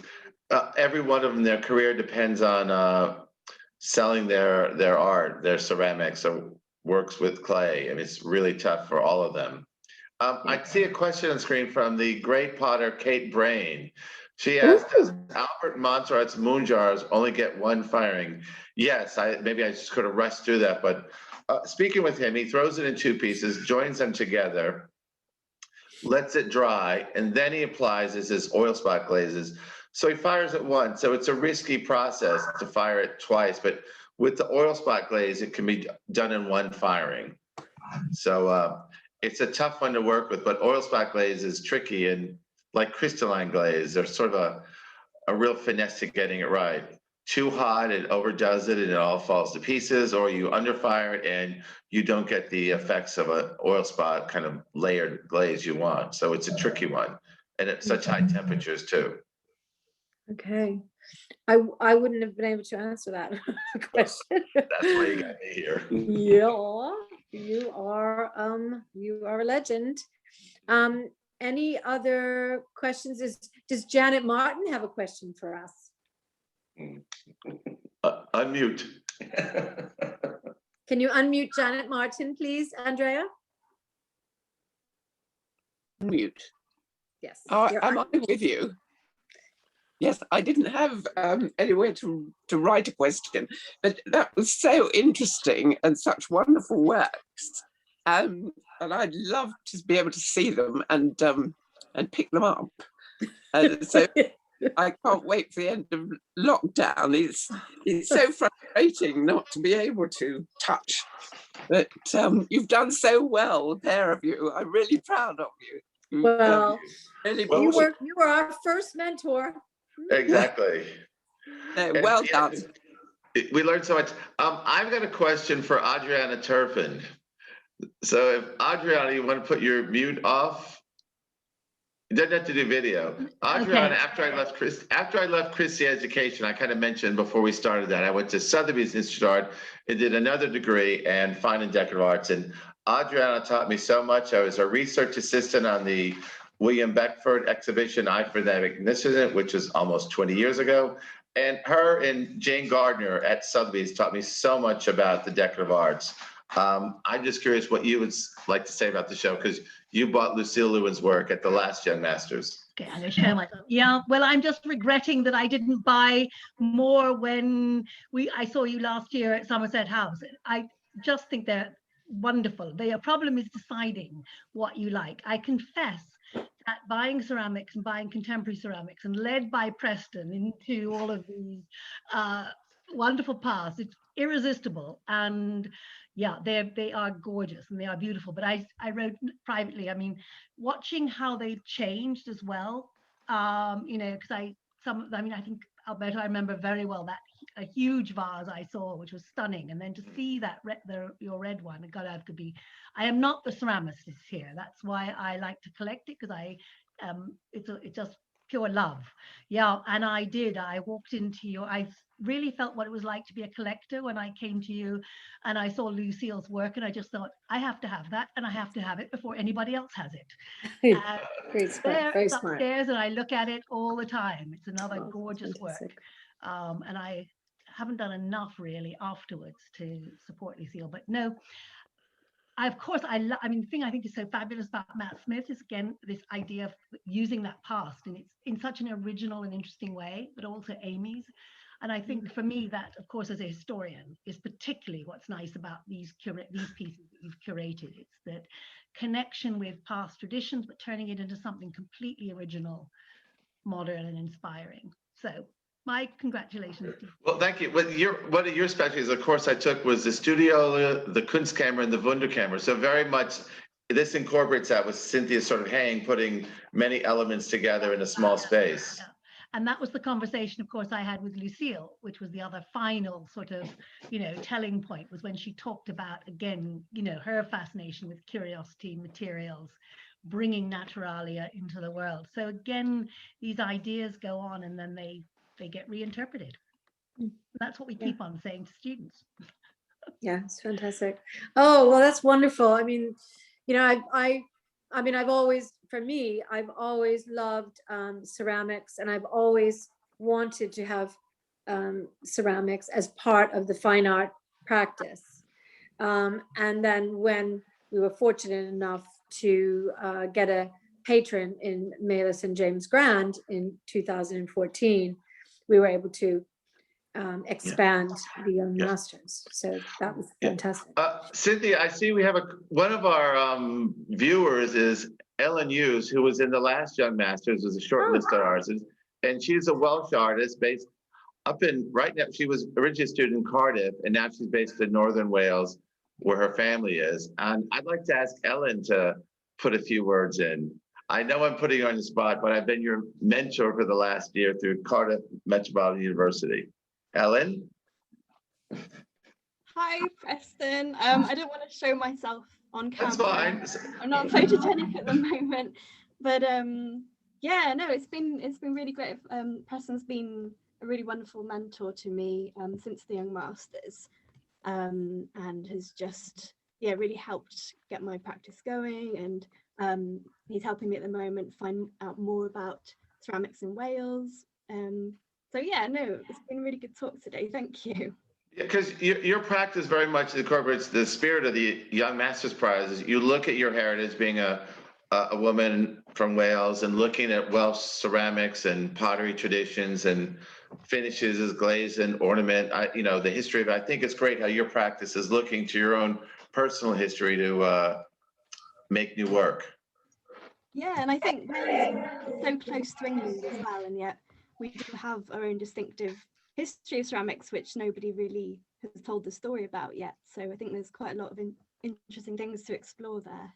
every one of them, their career depends on selling their art, their ceramics, or works with clay. I mean, it's really tough for all of them. I see a question on screen from the great potter Kate Brain. She asked, does Albert Montserrat's moon jars only get one firing? Yes, maybe I just could have rushed through that, but speaking with him, he throws it in 2 pieces, joins them together, lets it dry, and then he applies his oil spot glazes. So he fires it once. So it's a risky process to fire it twice, but with the oil spot glaze, it can be done in one firing. So it's a tough one to work with, but oil spot glaze is tricky, and like crystalline glaze, there's sort of a real finesse to getting it right. Too hot, it overdoes it and it all falls to pieces, or you underfire it and you don't get the effects of an oil spot kind of layered glaze you want. So it's a tricky one, and at such high temperatures too. Okay. I wouldn't have been able to answer that question. That's why you got me here. Yeah, you are a legend. Any other questions? Does Janet Martin have a question for us? Unmute. Can you unmute Janet Martin, please, Andrea? Unmute. Yes. Am I with you? Yes, I didn't have anywhere to write a question, but that was so interesting and such wonderful works. And I'd love to be able to see them and pick them up. So I can't wait for the end of lockdown. It's so frustrating not to be able to touch. But you've done so well, the pair of you. I'm really proud of you. Well, really you were our first mentor. Exactly. Well done. We learned so much. I've got a question for Adriana Turpin. So if Adriana, you want to put your mute off? You don't have to do video. Adriana, okay. After I left Christie Education, I kind of mentioned before we started that I went to Sotheby's Institute and did another degree in Fine and Decorative Arts. And Adriana taught me so much. I was a research assistant on the William Beckford exhibition, Eye for the Magnificent, which is almost 20 years ago. And her and Jane Gardner at Sotheby's taught me so much about the decorative arts. I'm just curious what you would like to say about the show, because you bought Lucille Lewin's work at the last Young Masters. Okay, I'm going to show myself. Yeah, well, I'm just regretting that I didn't buy more when I saw you last year at Somerset House. I just think they're wonderful. The problem is deciding what you like. I confess that buying ceramics and buying contemporary ceramics and led by Preston into all of these wonderful paths, it's irresistible. And yeah, they are gorgeous and they are beautiful. But I wrote privately, I mean, watching how they've changed as well, you know, because I think Alberto, I remember very well that a huge vase I saw, which was stunning, and then to see that your red one, God, I could be. I am not the ceramicist here. That's why I like to collect it, because it's just pure love. Yeah, and I walked into I really felt what it was like to be a collector when I came to you, and I saw Lucille's work, and I just thought, I have to have that, and I have to have it before anybody else has it. Great, very smart. Upstairs, and I look at it all the time. It's another gorgeous work, and I haven't done enough really afterwards to support Lucille. But no, of course, I mean, the thing I think is so fabulous about Matt Smith is, again, this idea of using that past, and it's in such an original and interesting way, but also Amy's. And I think for me, that, of course, as a historian, is particularly what's nice about these pieces that you've curated. It's that connection with past traditions, but turning it into something completely original, modern, and inspiring. So my congratulations. Well, thank you. But one of your specialties, of course, I took was the Studio, the Kunstkammer, and the Wunderkammer. So very much this incorporates that with Cynthia sort of putting many elements together in a small space. Yeah. And that was the conversation, of course, I had with Lucille, which was the other final sort of, you know, telling point, was when she talked about, again, you know, her fascination with curiosity, materials, bringing naturalia into the world. So again, these ideas go on and then they get reinterpreted. And that's what we keep on saying to students. Yeah, it's fantastic. Oh, well, that's wonderful. I mean, you know, I've always, for me, I've always loved ceramics, and I've always wanted to have ceramics as part of the fine art practice. And then when we were fortunate enough to get a patron in Melis and James Grand in 2014, we were able to expand the Young Masters. So that was fantastic. Cynthia, I see we have one of our viewers is Ellen Hughes, who was in the last Young Masters, was a short list of ours. And she's a Welsh artist based up in, right now, she was originally a student in Cardiff, and now she's based in Northern Wales, where her family is. And I'd like to ask Ellen to put a few words in. I know I'm putting you on the spot, but I've been your mentor for the last year through Cardiff Metropolitan University. Ellen? Hi, Preston. I don't want to show myself on camera. That's fine. I'm not photogenic at the moment, but yeah, no, it's been really great. Preston's been a really wonderful mentor to me since the Young Masters, and has just really helped get my practice going. And he's helping me at the moment find out more about ceramics in Wales. So yeah, no, it's been a really good talk today. Thank you. Because your practice very much incorporates the spirit of the Young Masters Prizes. You look at your heritage being a woman from Wales and looking at Welsh ceramics and pottery traditions and finishes as glaze and ornament. The history of it. I think it's great how your practice is looking to your own personal history to make new work. Yeah, and I think Wales is so close to England as well, and yet we do have our own distinctive history of ceramics, which nobody really has told the story about yet. So I think there's quite a lot of interesting things to explore there.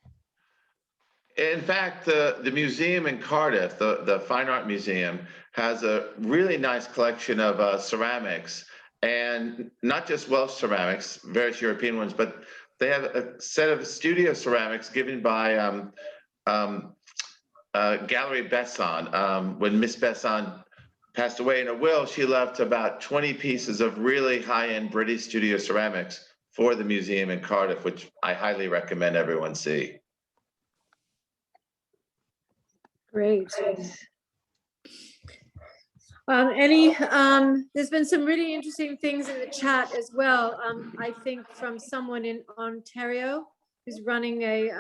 In fact, the museum in Cardiff, the Fine Art Museum, has a really nice collection of ceramics, and not just Welsh ceramics, various European ones, but they have a set of studio ceramics given by Gallery Besson. When Miss Besson passed away in a will, she left about 20 pieces of really high-end British studio ceramics for the museum in Cardiff, which I highly recommend everyone see. Great. There's been some really interesting things in the chat as well. I think from someone in Ontario who's running a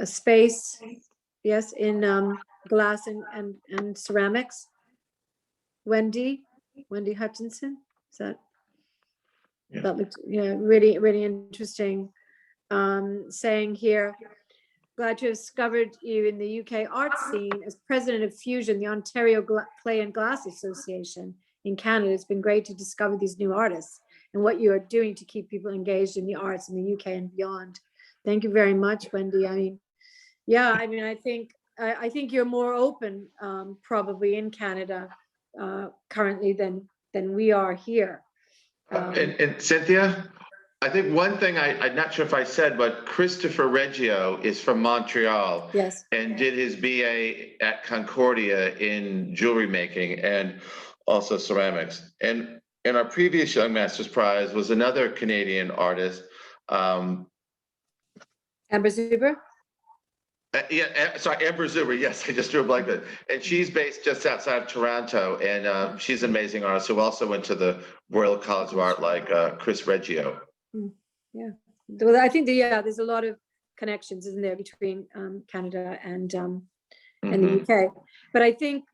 space, yes, in glass and ceramics. Wendy Hutchinson. Is that? Yeah. That looked, really, really interesting. Saying here, glad to have discovered you in the UK art scene as president of Fusion, the Ontario Clay and Glass Association in Canada. It's been great to discover these new artists and what you are doing to keep people engaged in the arts in the UK and beyond. Thank you very much, Wendy. I think you're more open probably in Canada currently than we are here. And Cynthia, I think one thing I'm not sure if I said, but Christopher Reggio is from Montreal. Yes. And did his BA at Concordia in jewelry making and also ceramics. And in our previous Young Masters Prize was another Canadian artist. Amber Zuber? Amber Zuber, yes, I just drew a blank. And she's based just outside of Toronto, and she's an amazing artist who also went to the Royal College of Art like Chris Reggio. Yeah, well, I think there's a lot of connections, isn't there, between Canada and the UK. But I think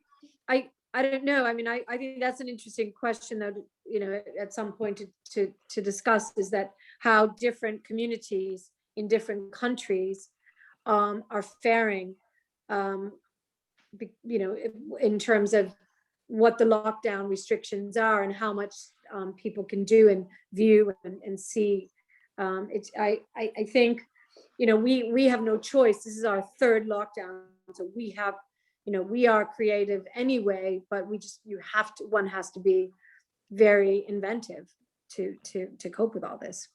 I don't know. I mean, I think that's an interesting question, though. At some point to discuss is that how different communities in different countries are faring, in terms of what the lockdown restrictions are and how much people can do and view and see. I think, we have no choice. This is our third lockdown, so we are creative anyway, but one has to be very inventive to cope with all this.